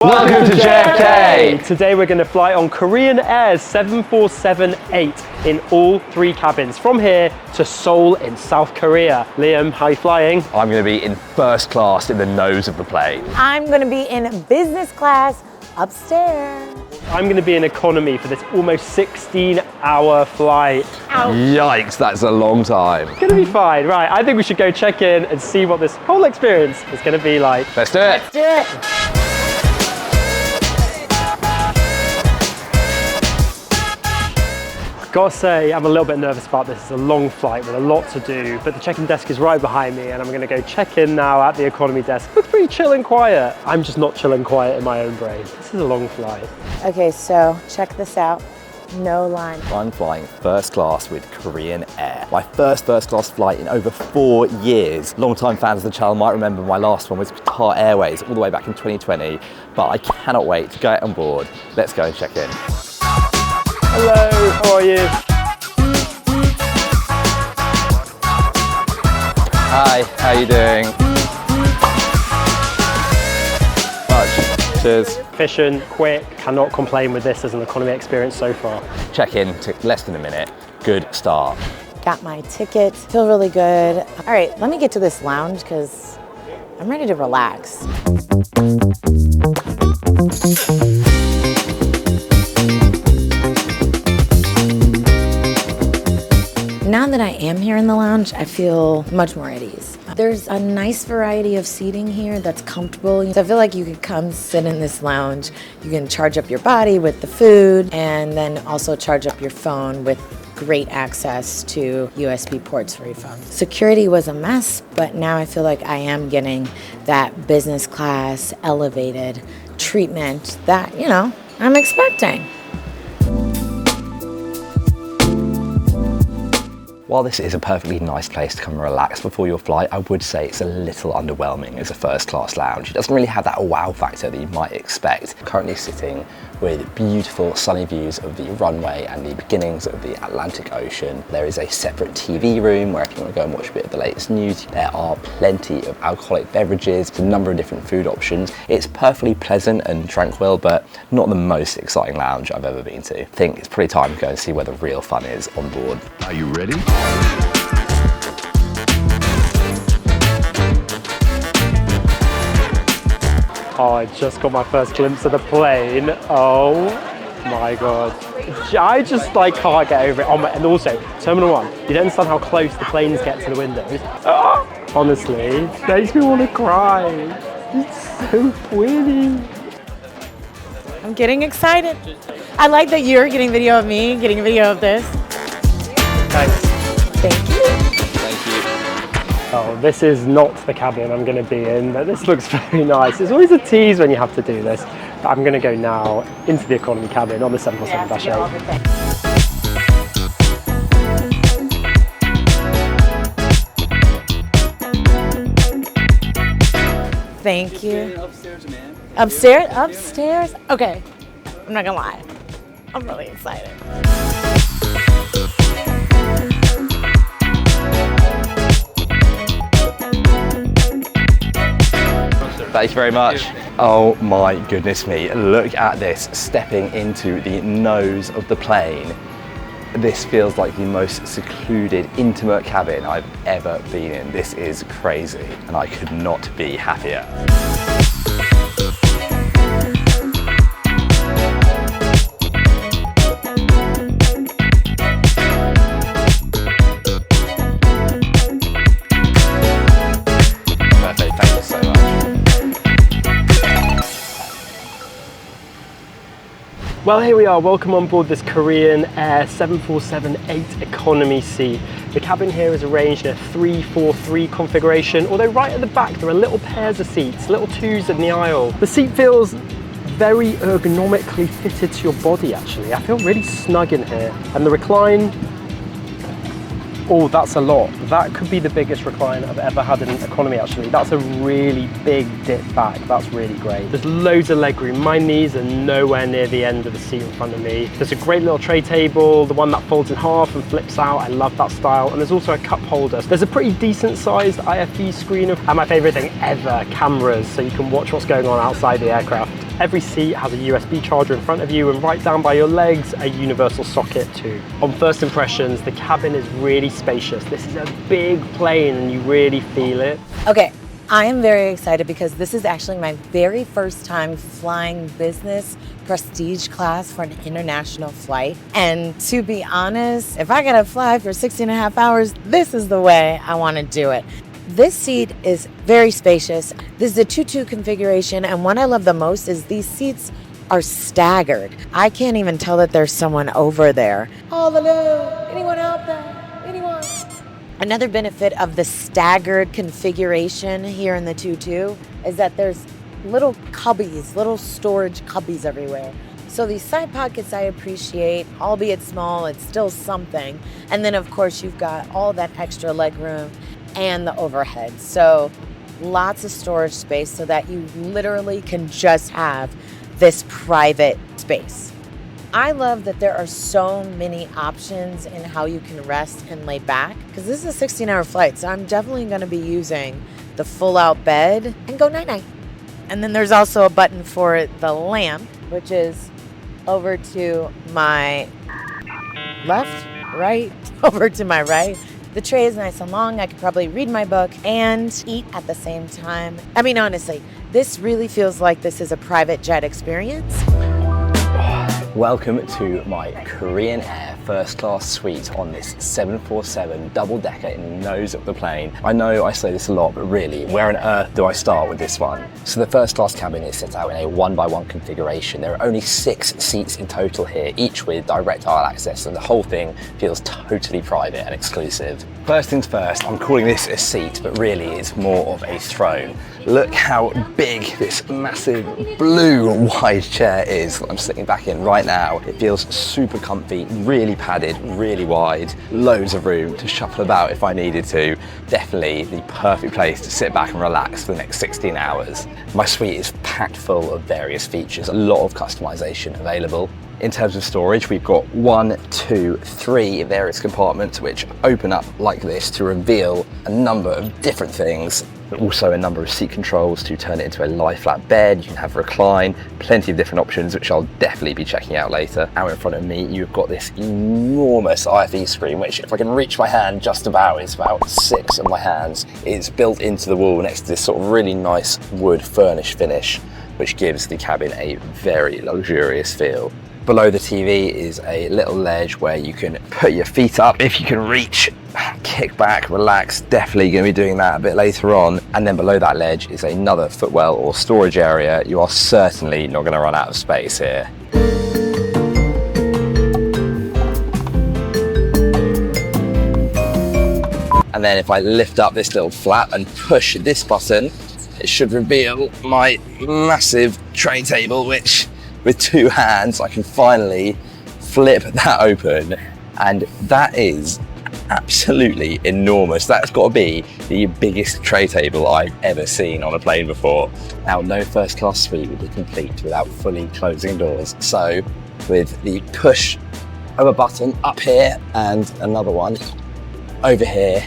Welcome to JFK! Today we're going to fly on Korean Air's 747-8 in all 3 cabins from here to Seoul in South Korea. Liam, how are you flying? I'm going to be in first class in the nose of the plane. I'm going to be in business class upstairs. I'm going to be in economy for this almost 16-hour flight. Ouch. Yikes, that's a long time. It's going to be fine. Right, I think we should go check in and see what this whole experience is going to be like. Let's do it. Let's do it. Gotta say, I'm a little bit nervous about this. It's a long flight with a lot to do, but the check-in desk is right behind me and I'm gonna go check in now at the economy desk. Looks pretty chill and quiet. I'm just not chill and quiet in my own brain. This is a long flight. Okay, so check this out. No line. I'm flying first class with Korean Air. My first class flight in over 4 years. Long-time fans of the channel might remember my last one was Qatar Airways all the way back in 2020, but I cannot wait to get on board. Let's go and check in. Hello, how are you? Hi, how are you doing? Much. Cheers. Efficient, quick, cannot complain with this as an economy experience so far. Check-in took less than a minute. Good start. Got my ticket. Feel really good. All right, let me get to this lounge because I'm ready to relax. Now that I am here in the lounge, I feel much more at ease. There's a nice variety of seating here that's comfortable. So I feel like you could come sit in this lounge. You can charge up your body with the food and then also charge up your phone with great access to USB ports for your phone. Security was a mess, but now I feel like I am getting that business class elevated treatment that, you know, I'm expecting. While this is a perfectly nice place to come and relax before your flight, I would say it's a little underwhelming as a first class lounge. It doesn't really have that wow factor that you might expect. Currently sitting with beautiful sunny views of the runway and the beginnings of the Atlantic Ocean. There is a separate TV room where if you want to go and watch a bit of the latest news, there are plenty of alcoholic beverages, a number of different food options. It's perfectly pleasant and tranquil, but not the most exciting lounge I've ever been to. I think it's probably time to go and see where the real fun is on board. Are you ready? Oh, I just got my first glimpse of the plane. Oh my God. I just like can't get over it. Oh my, and also, Terminal 1, you don't understand how close the planes get to the windows. Oh, honestly, it makes me want to cry. It's so pretty. I'm getting excited. I like that you're getting video of me, getting a video of this. Thanks. Thank you. Oh, this is not the cabin I'm going to be in, but this looks very nice. It's always a tease when you have to do this. But I'm going to go now into the economy cabin on the 747-8. Thank you. Upstairs, man. Upstairs? Upstairs? Okay. I'm not gonna lie. I'm really excited. Thank you very much. Oh my goodness me, look at this, stepping into the nose of the plane. This feels like the most secluded, intimate cabin I've ever been in. This is crazy, and I could not be happier. Perfect, thank you so much. Well, here we are. Welcome on board this Korean Air 747-8 economy seat. The cabin here is arranged in a 3-4-3 configuration, although right at the back there are little pairs of seats, little twos in the aisle. The seat feels very ergonomically fitted to your body actually. I feel really snug in here. And the recline, oh, that's a lot. That could be the biggest recline I've ever had in economy actually. That's a really big dip back. That's really great. There's loads of legroom. My knees are nowhere near the end of the seat in front of me. There's a great little tray table, the one that folds in half and flips out. I love that style. And there's also a cup holder. There's a pretty decent sized IFE screen and my favorite thing ever, cameras, so you can watch what's going on outside the aircraft. Every seat has a USB charger in front of you, and right down by your legs, a universal socket too. On first impressions, the cabin is really spacious. This is a big plane and you really feel it. Okay, I am very excited because this is actually my very first time flying business prestige class for an international flight. And to be honest, if I gotta fly for 16.5 hours, this is the way I wanna do it. This seat is very spacious. This is a 2-2 configuration, and what I love the most is these seats are staggered. I can't even tell that there's someone over there. Oh, hello, anyone out there? Anyone? Another benefit of the staggered configuration here in the 2-2 is that there's little cubbies, little storage cubbies everywhere. So these side pockets I appreciate, albeit small, it's still something. And then of course you've got all that extra leg room and the overhead. So lots of storage space so that you literally can just have this private space. I love that there are so many options in how you can rest and lay back, because this is a 16-hour flight, so I'm definitely going to be using the full-out bed and go night-night. And then there's also a button for the lamp, which is over to my left, right, over to my right. The tray is nice and long. I could probably read my book and eat at the same time. I mean, honestly, this really feels like this is a private jet experience. Welcome to my Korean Air first class suite on this 747 double-decker in the nose of the plane. I know I say this a lot, but really, where on earth do I start with this one? So the first class cabin is set out in a 1x1 configuration. There are only 6 seats in total here, each with direct aisle access, and the whole thing feels totally private and exclusive. First things first, I'm calling this a seat, but really it's more of a throne. Look how big this massive blue wide chair is that I'm sitting back in right now. It feels super comfy, really padded, really wide, loads of room to shuffle about if I needed to. Definitely the perfect place to sit back and relax for the next 16 hours. My suite is packed full of various features, a lot of customization available. In terms of storage, we've got 1, 2, 3 various compartments which open up like this to reveal a number of different things, but also a number of seat controls to turn it into a lie flat bed. You can have recline, plenty of different options, which I'll definitely be checking out later. Out in front of me, you've got this enormous IFE screen, which if I can reach my hand just about, it's about 6 of my hands. It's built into the wall next to this sort of really nice wood furnish finish, which gives the cabin a very luxurious feel. Below the TV is a little ledge where you can put your feet up if you can reach, kick back, relax. Definitely going to be doing that a bit later on. And then below that ledge is another footwell or storage area. You are certainly not going to run out of space here. And then if I lift up this little flap and push this button, it should reveal my massive tray table, which with 2 hands, I can finally flip that open, and that is absolutely enormous. That's got to be the biggest tray table I've ever seen on a plane before. Now, no first class suite would be complete without fully closing doors. So with the push of a button up here and another one over here,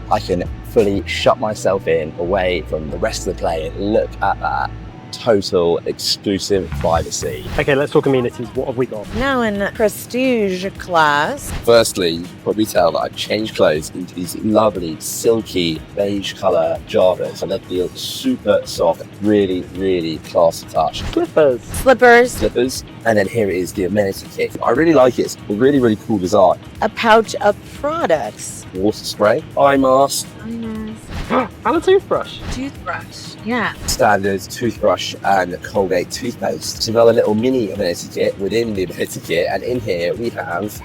I can fully shut myself in away from the rest of the plane. Look at that. Total exclusive privacy. Okay, let's talk amenities. What have we got? Now in prestige class. Firstly, you can probably tell that I've changed clothes into these lovely, silky, beige colour Javas, and they feel super soft, really, really classy touch. Slippers. Slippers. And then here is the amenity kit. I really like it. It's a really, really cool design. A pouch of products. Water spray, eye mask, And a toothbrush. Toothbrush. Yeah. standard toothbrush and Colgate toothpaste. It's another little mini amenity kit within the amenity kit, and in here we have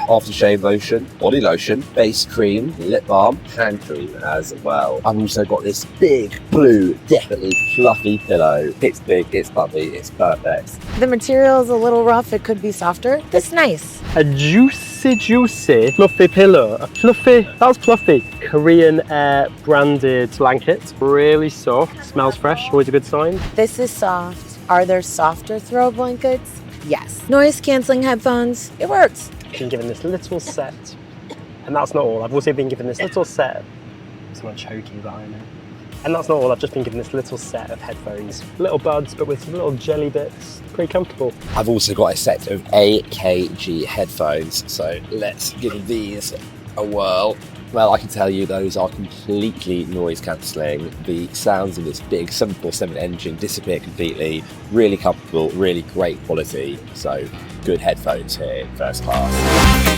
aftershave lotion, body lotion, face cream, lip balm, hand cream as well. I've also got this big blue, definitely fluffy pillow. It's big, it's fluffy, it's perfect. The material is a little rough. It could be softer. It's nice. A juicy, fluffy pillow. That was fluffy. Korean Air branded blanket. Really soft, smells fresh, always a good sign. This is soft. Are there softer throw blankets? Yes. Noise canceling headphones. It works. Been given this little set, and that's not all. I've also been given this little set. Someone choking behind me. And that's not all, I've just been given this little set of headphones. Little buds, but with some little jelly bits. Pretty comfortable. I've also got a set of AKG headphones, so let's give these a whirl. Well, I can tell you those are completely noise cancelling. The sounds of this big 747 engine disappear completely. Really comfortable, really great quality. So good headphones here in first class.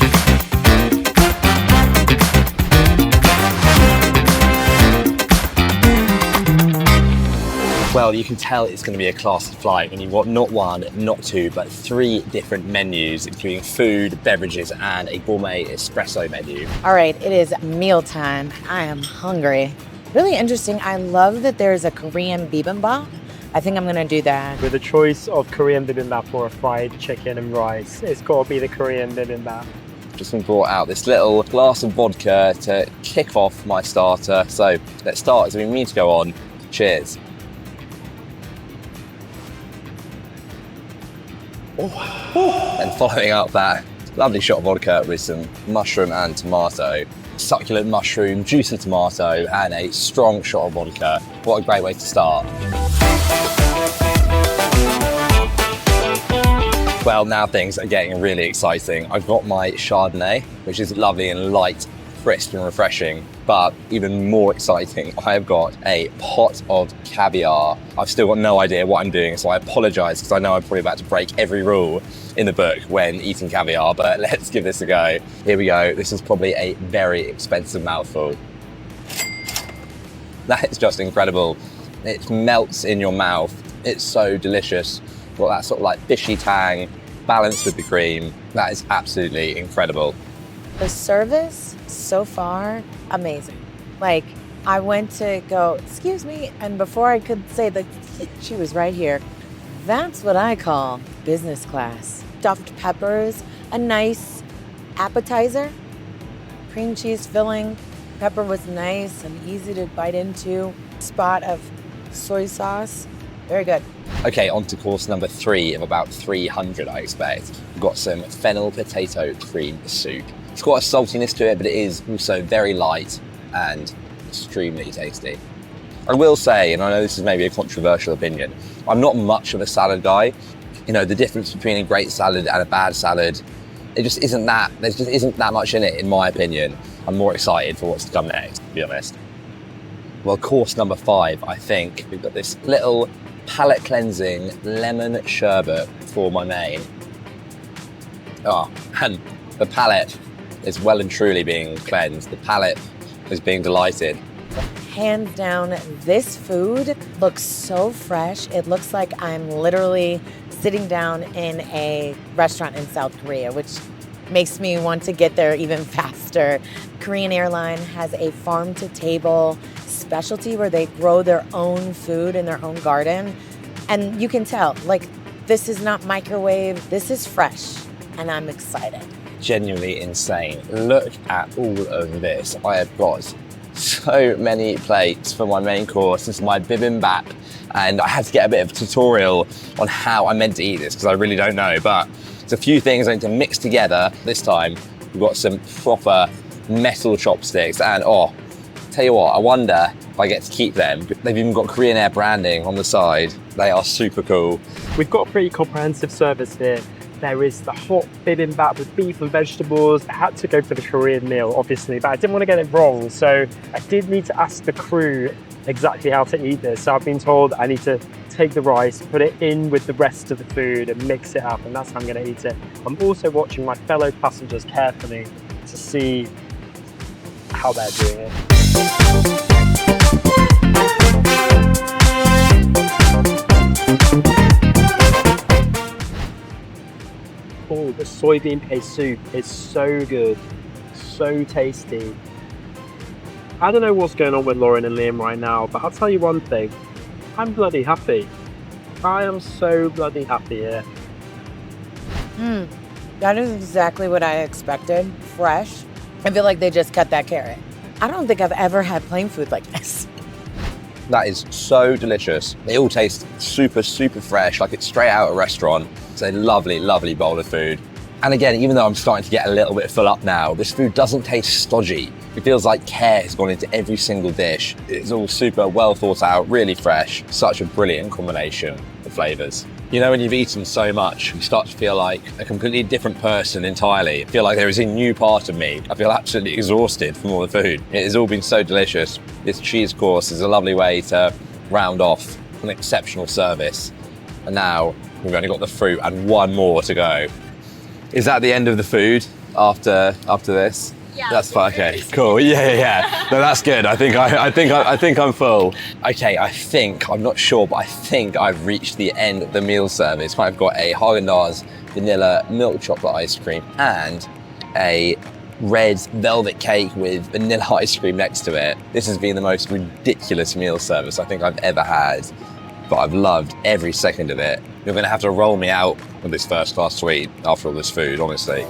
Well, you can tell it's going to be a classy flight when you've got not one, not two, but 3 different menus, including food, beverages, and a gourmet espresso menu. All right, it is mealtime. I am hungry. Really interesting. I love that there's a Korean bibimbap. I think I'm gonna do that. With a choice of Korean bibimbap or a fried chicken and rice, it's got to be the Korean bibimbap. Just been brought out this little glass of vodka to kick off my starter. So let's start as we need to go on. Cheers. And following up that lovely shot of vodka with some mushroom and tomato, succulent mushroom, juicy tomato, and a strong shot of vodka. What a great way to start. Well, now things are getting really exciting. I've got my Chardonnay, which is lovely and light, crisp and refreshing, but even more exciting, I've got a pot of caviar. I've still got no idea what I'm doing, so I apologise because I know I'm probably about to break every rule in the book when eating caviar, but let's give this a go. Here we go. This is probably a very expensive mouthful. That is just incredible. It melts in your mouth. It's so delicious. Got that sort of like fishy tang balanced with the cream. That is absolutely incredible. The service so far, amazing. Like, I went to go, excuse me, and before I could say that, she was right here. That's what I call business class. Stuffed peppers, a nice appetizer, cream cheese filling. Pepper was nice and easy to bite into. Spot of soy sauce, very good. Okay, on to course number 3 of about 300, I expect. We've got some fennel potato cream soup. It's got a saltiness to it, but it is also very light and extremely tasty. I will say, and I know this is maybe a controversial opinion, I'm not much of a salad guy. You know, the difference between a great salad and a bad salad, there just isn't that much in it, in my opinion. I'm more excited for what's to come next, to be honest. Well, course number 5, I think, we've got this little palate cleansing lemon sherbet for my main. Oh, and the palate is well and truly being cleansed. The palate is being delighted. Hands down, this food looks so fresh. It looks like I'm literally sitting down in a restaurant in South Korea, which makes me want to get there even faster. Korean Airline has a farm-to-table specialty where they grow their own food in their own garden. And you can tell, like, this is not microwave, this is fresh, and I'm excited. Genuinely insane. Look at all of this. I have got so many plates for my main course. This is my bibimbap, and I had to get a bit of a tutorial on how I'm meant to eat this because I really don't know, but there's a few things I need to mix together. This time we've got some proper metal chopsticks, and oh, tell you what, I wonder if I get to keep them. They've even got Korean Air branding on the side. They are super cool. We've got a pretty comprehensive service here. There is the hot bibimbap with beef and vegetables. I had to go for the Korean meal, obviously, but I didn't want to get it wrong. So I did need to ask the crew exactly how to eat this. So I've been told I need to take the rice, put it in with the rest of the food and mix it up, and that's how I'm going to eat it. I'm also watching my fellow passengers carefully to see how they're doing it. Oh, the soybean paste soup is so good, so tasty. I don't know what's going on with Lauren and Liam right now, but I'll tell you one thing, I'm bloody happy. I am so bloody happy here. That is exactly what I expected, fresh. I feel like they just cut that carrot. I don't think I've ever had plain food like this. That is so delicious. They all taste super, super fresh, like it's straight out of a restaurant. It's a lovely, lovely bowl of food. And again, even though I'm starting to get a little bit full up now, this food doesn't taste stodgy. It feels like care has gone into every single dish. It's all super well thought out, really fresh. Such a brilliant combination of flavors. You know, when you've eaten so much, you start to feel like a completely different person entirely. I feel like there is a new part of me. I feel absolutely exhausted from all the food. It has all been so delicious. This cheese course is a lovely way to round off an exceptional service. And now we've only got the fruit and one more to go. Is that the end of the food after this? Yeah, that's fine. Okay, cool. Yeah. No, that's good. I think I'm full. Okay, I'm not sure, but I think I've reached the end of the meal service. I've got a Haagen-Dazs vanilla milk chocolate ice cream and a red velvet cake with vanilla ice cream next to it. This has been the most ridiculous meal service I think I've ever had, but I've loved every second of it. You're gonna have to roll me out with this first class suite after all this food, honestly.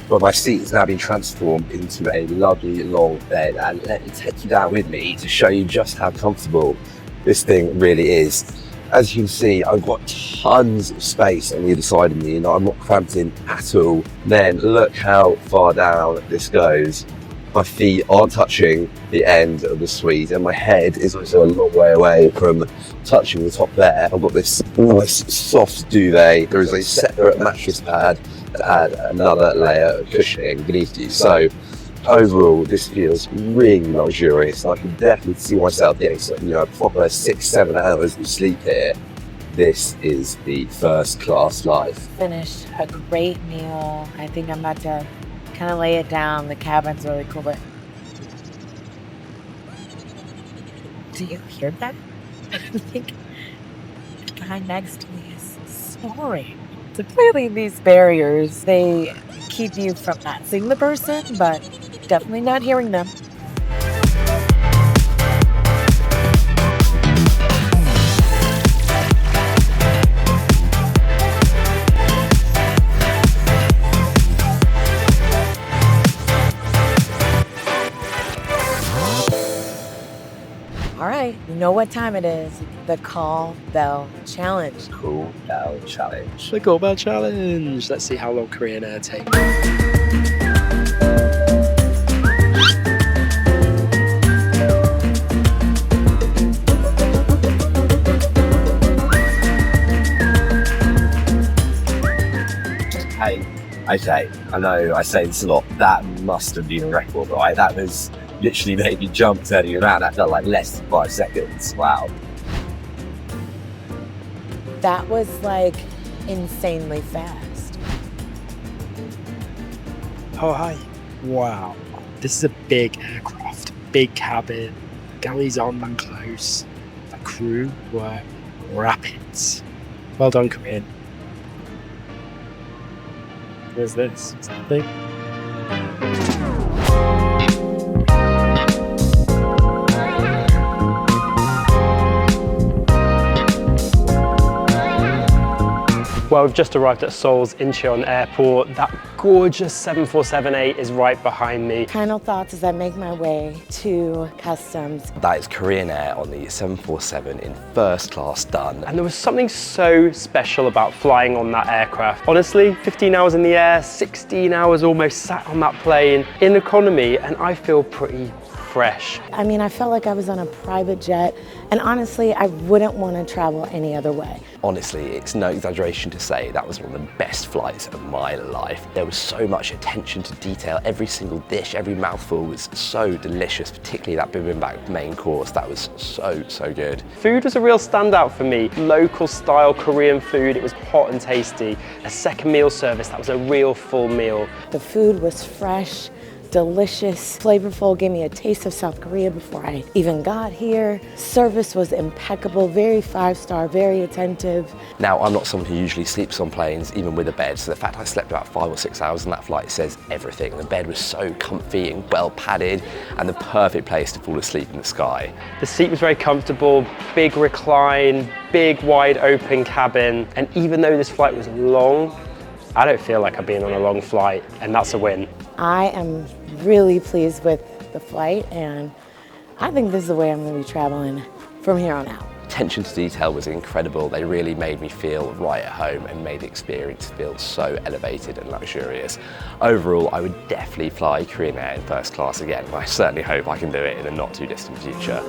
But my seat has now been transformed into a lovely long bed, and let me take you down with me to show you just how comfortable this thing really is. As you can see, I've got tons of space on either side of me and I'm not cramped in at all. Then look how far down this goes. My feet aren't touching the end of the suite and my head is also a long way away from touching the top there. I've got this nice soft duvet. There is a separate mattress pad to add another layer of cushioning beneath you. So overall, this feels really luxurious. I can definitely see myself getting a proper 6-7 hours of sleep here. This is the first class life. Finished a great meal. I think I'm about to kind of lay it down. The cabin's really cool, but do you hear that? I think the guy next to me is snoring. So clearly these barriers, they keep you from not seeing the person, but definitely not hearing them. All right, you know what time it is. The Call Bell Challenge. Call Bell Challenge. The Call Bell Challenge. Let's see how long Korean Air takes. Okay, I know I say this a lot, that must have been a record, right? That was literally made me jump turning around. That felt like less than 5 seconds. Wow. That was like insanely fast. Oh, hi. Wow. This is a big aircraft, big cabin, galleys aren't that close. The crew were rapids. Well done, Korean. Where's this? Is that a thing? Well, we've just arrived at Seoul's Incheon Airport. That gorgeous 747-8 is right behind me. Final thoughts as I make my way to customs. That is Korean Air on the 747 in first class done. And there was something so special about flying on that aircraft. Honestly, 15 hours in the air, 16 hours almost sat on that plane in economy, and I feel pretty fresh. I mean, I felt like I was on a private jet, and honestly, I wouldn't want to travel any other way. Honestly, it's no exaggeration to say that was one of the best flights of my life. There was so much attention to detail. Every single dish, every mouthful was so delicious, particularly that bibimbap main course. That was so good. Food was a real standout for me. Local style Korean food, it was hot and tasty. A second meal service, that was a real full meal. The food was fresh, delicious, flavorful, gave me a taste of South Korea before I even got here. Service was impeccable, very 5-star, very attentive. Now, I'm not someone who usually sleeps on planes, even with a bed, so the fact I slept about 5 or 6 hours on that flight says everything. The bed was so comfy and well padded, and the perfect place to fall asleep in the sky. The seat was very comfortable, big recline, big wide open cabin, and even though this flight was long, I don't feel like I've been on a long flight, and that's a win. I am really pleased with the flight, and I think this is the way I'm going to be traveling from here on out. Attention to detail was incredible. They really made me feel right at home and made the experience feel so elevated and luxurious. Overall, I would definitely fly Korean Air in first class again, and I certainly hope I can do it in a not too distant future.